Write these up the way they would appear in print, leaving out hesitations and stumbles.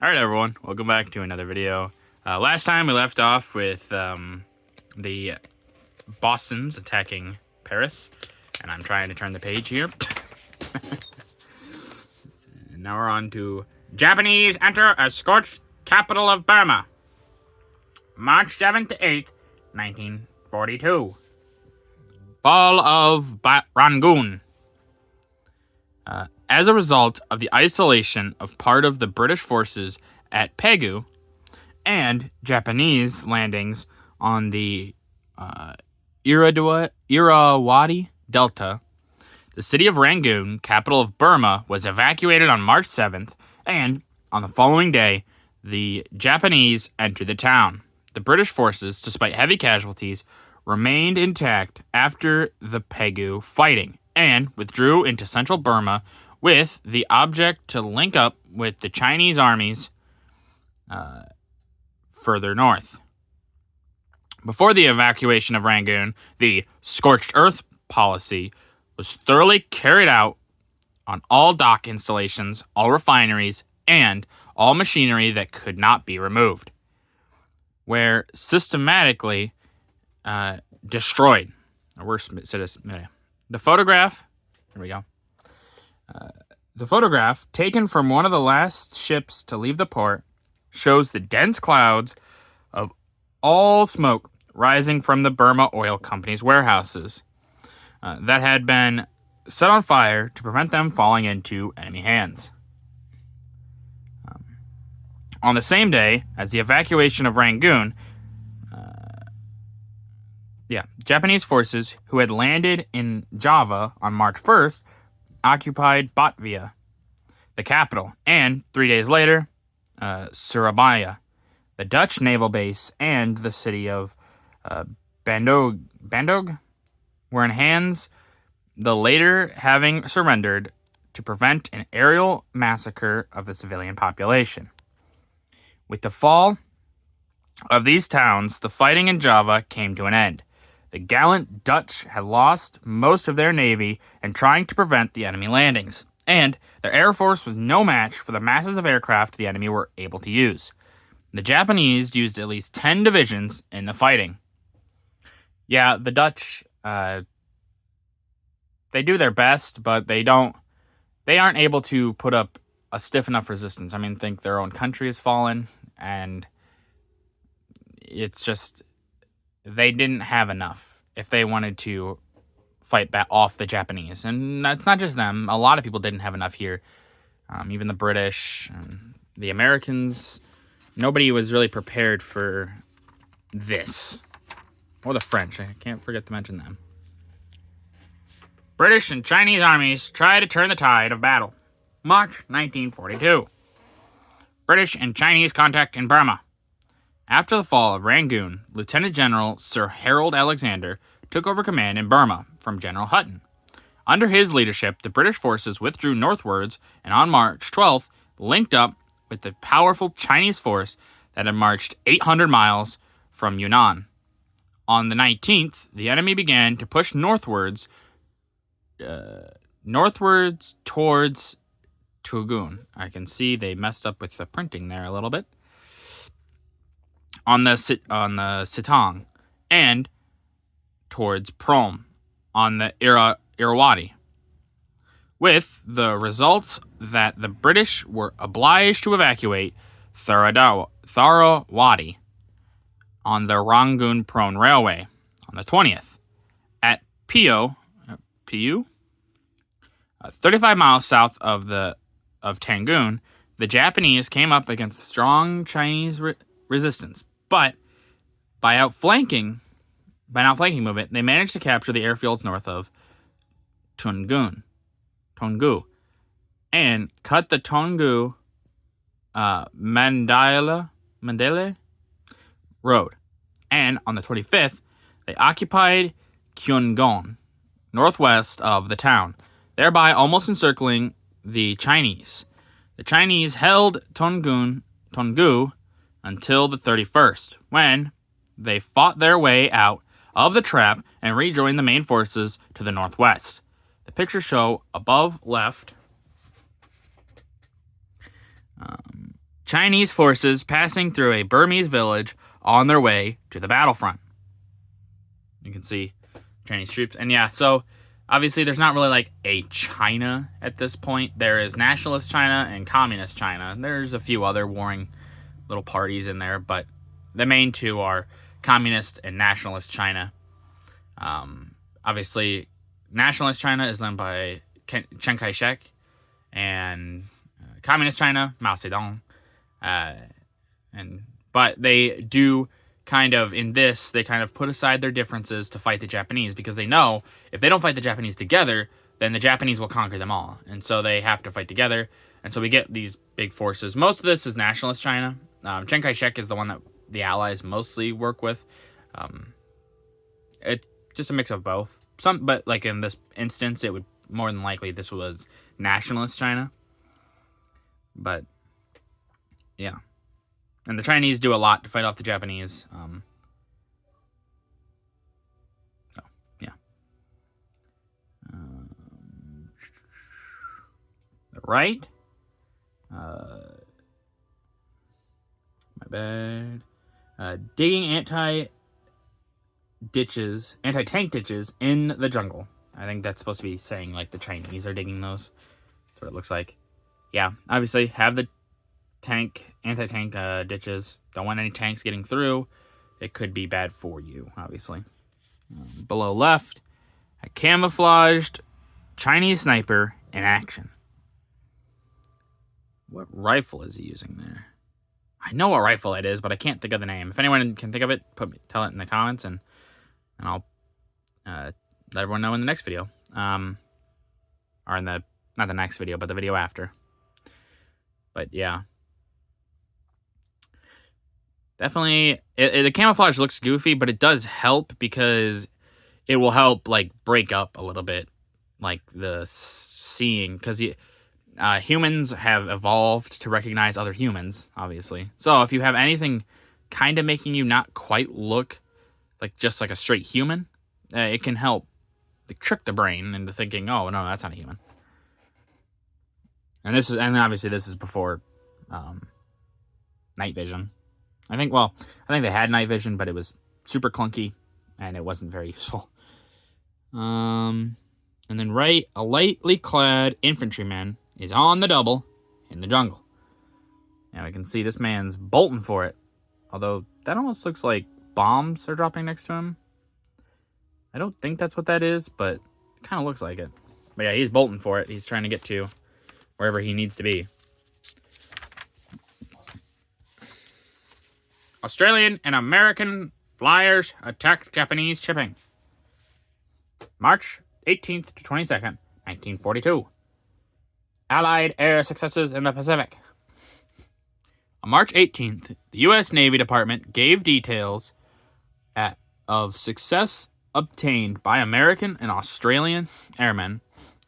Alright everyone, welcome back to another video. Last time we left off with the Bostons attacking Paris, and I'm trying to turn the page here. And now we're on to Japanese enter a scorched capital of Burma. March 7th to 8th, 1942. Fall of Rangoon. As a result of the isolation of part of the British forces at Pegu and Japanese landings on the Irrawaddy Delta, the city of Rangoon, capital of Burma, was evacuated on March 7th, and on the following day, the Japanese entered the town. The British forces, despite heavy casualties, remained intact after the Pegu fighting and withdrew into central Burma with the object to link up with the Chinese armies further north. Before the evacuation of Rangoon, the scorched earth policy was thoroughly carried out on all dock installations, all refineries, and all machinery that could not be removed, where systematically destroyed. The photograph, here we go. The photograph, taken from one of the last ships to leave the port, shows the dense clouds of all smoke rising from the Burma Oil Company's warehouses that had been set on fire to prevent them falling into enemy hands. On the same day as the evacuation of Rangoon, Japanese forces who had landed in Java on March 1st occupied Batavia, the capital, and 3 days later, Surabaya, the Dutch naval base, and the city of Bandung were in hands, the later having surrendered to prevent an aerial massacre of the civilian population. With the fall of these towns, the fighting in Java came to an end. The gallant Dutch had lost most of their navy in trying to prevent the enemy landings, and their air force was no match for the masses of aircraft the enemy were able to use. The Japanese used at least 10 divisions in the fighting. Yeah, the Dutch, they do their best, but they aren't able to put up a stiff enough resistance. I mean, think their own country has fallen, and it's just, they didn't have enough if they wanted to fight back off the Japanese. And that's not just them. A lot of people didn't have enough here. Even the British, the Americans, nobody was really prepared for this. Or the French, I can't forget to mention them. British and Chinese armies try to turn the tide of battle. March 1942. British and Chinese contact in Burma. After the fall of Rangoon, Lieutenant General Sir Harold Alexander took over command in Burma from General Hutton. Under his leadership, the British forces withdrew northwards and on March 12th linked up with the powerful Chinese force that had marched 800 miles from Yunnan. On the 19th, the enemy began to push northwards towards Tugun. I can see they messed up with the printing there a little bit. On the Sitang, and towards Prom on the Irrawaddy, with the results that the British were obliged to evacuate Tharawadi on the Rangoon-Prone Railway on the 20th. At Piu, 35 miles south of Tangoon, the Japanese came up against strong Chinese resistance, but by outflanking movement, they managed to capture the airfields north of Toungoo, and cut the Toungoo Mandale Road. And on the 25th, they occupied Kyungon, northwest of the town, thereby almost encircling the Chinese. The Chinese held Toungoo until the 31st, when they fought their way out of the trap and rejoined the main forces to the northwest. The pictures show above left Chinese forces passing through a Burmese village on their way to the battlefront. You can see Chinese troops. And yeah, so obviously there's not really like a China at this point. There is nationalist China and communist China. There's a few other warring little parties in there, but the main two are communist and nationalist China. Obviously, nationalist China is led by Chiang Kai-shek, and communist China, Mao Zedong. But they do kind of, in this, they kind of put aside their differences to fight the Japanese, because they know if they don't fight the Japanese together, then the Japanese will conquer them all. And so they have to fight together. And so we get these big forces. Most of this is nationalist China. Chiang Kai-shek is the one that the Allies mostly work with. It's just a mix of both. But like in this instance, it would more than likely this was nationalist China. But yeah, and the Chinese do a lot to fight off the Japanese. So yeah, right. My bad. Digging anti-tank ditches in the jungle. I think that's supposed to be saying like the Chinese are digging those. That's what it looks like. Yeah, obviously have the anti-tank ditches. Don't want any tanks getting through. It could be bad for you, obviously. Below left, a camouflaged Chinese sniper in action. What rifle is he using there? I know what rifle it is, but I can't think of the name. If anyone can think of it, tell it in the comments, and I'll let everyone know in the next video. Or in not the next video, but the video after. But yeah. Definitely, the camouflage looks goofy, but it does help because it will help, like, break up a little bit, like, the seeing, because humans have evolved to recognize other humans, obviously. So if you have anything kind of making you not quite look like just like a straight human, it can help trick the brain into thinking, oh, no, that's not a human. And obviously this is before night vision. I think they had night vision, but it was super clunky and it wasn't very useful. And then right, a lightly clad infantryman is on the double in the jungle. And we can see this man's bolting for it. Although that almost looks like bombs are dropping next to him. I don't think that's what that is, but it kind of looks like it. But yeah, he's bolting for it. He's trying to get to wherever he needs to be. Australian and American flyers attacked Japanese shipping. March 18th to 22nd, 1942. Allied air successes in the Pacific. On March 18th, the U.S. Navy Department gave details of success obtained by American and Australian airmen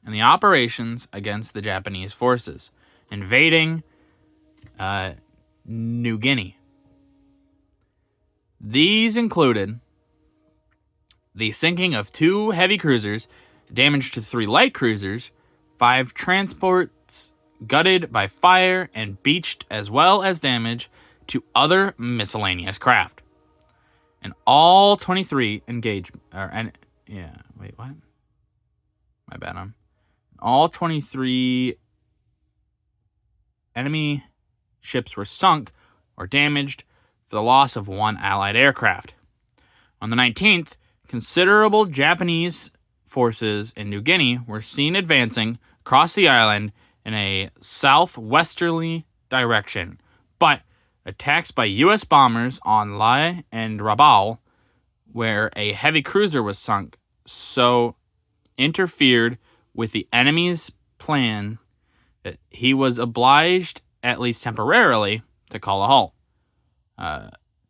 in the operations against the Japanese forces invading New Guinea. These included the sinking of 2 heavy cruisers, damage to 3 light cruisers, 5 transports gutted by fire and beached, as well as damage to other miscellaneous craft. And all 23 all 23 enemy ships were sunk or damaged for the loss of 1 Allied aircraft. On the 19th, considerable Japanese forces in New Guinea were seen advancing across the island in a southwesterly direction, but attacks by U.S. bombers on Lae and Rabaul, where a heavy cruiser was sunk, so interfered with the enemy's plan that he was obliged, at least temporarily, to call a halt.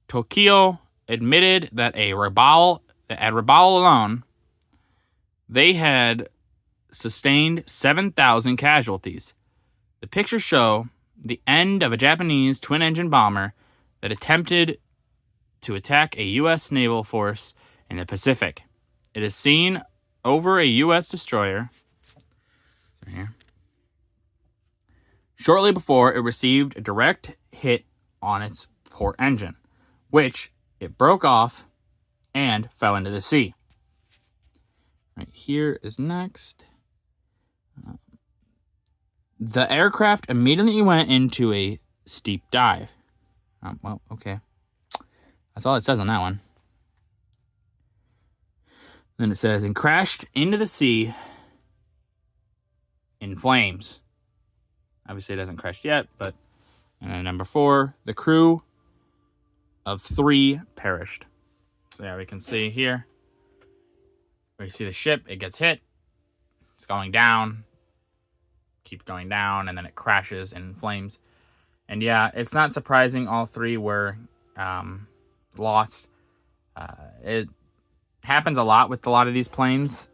Tokyo admitted that at Rabaul alone, they had sustained 7,000 casualties. The pictures show the end of a Japanese twin-engine bomber that attempted to attack a U.S. naval force in the Pacific. It is seen over a U.S. destroyer shortly before it received a direct hit on its port engine, which it broke off and fell into the sea. Right here is next. The aircraft immediately went into a steep dive. Well, okay. That's all it says on that one. Then it says, and crashed into the sea in flames. Obviously, it hasn't crashed yet, but... And then number 4, the crew of 3 perished. So yeah, we can see here. We see the ship, it gets hit. It's going down. Keeps going down, and then it crashes in flames. And yeah, it's not surprising all 3 were lost. It happens a lot with a lot of these planes.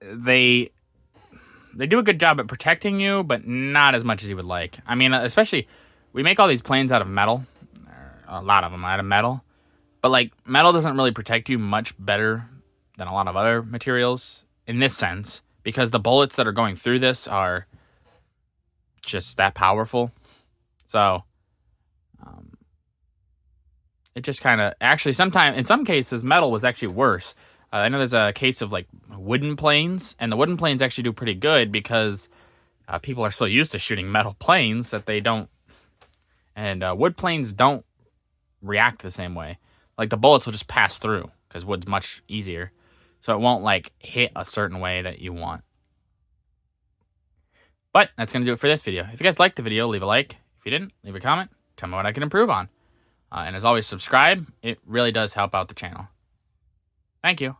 They do a good job at protecting you, but not as much as you would like. I mean, especially, we make all these planes out of metal. A lot of them out of metal. But, like, metal doesn't really protect you much better than a lot of other materials in this sense, because the bullets that are going through this are just that powerful. So, it just kind of... Actually, in some cases, metal was actually worse. I know there's a case of, like, wooden planes, and the wooden planes actually do pretty good because people are so used to shooting metal planes that they don't... And wood planes don't react the same way. Like, the bullets will just pass through because wood's much easier. So it won't, like, hit a certain way that you want. But that's going to do it for this video. If you guys liked the video, leave a like. If you didn't, leave a comment. Tell me what I can improve on. And as always, subscribe. It really does help out the channel. Thank you.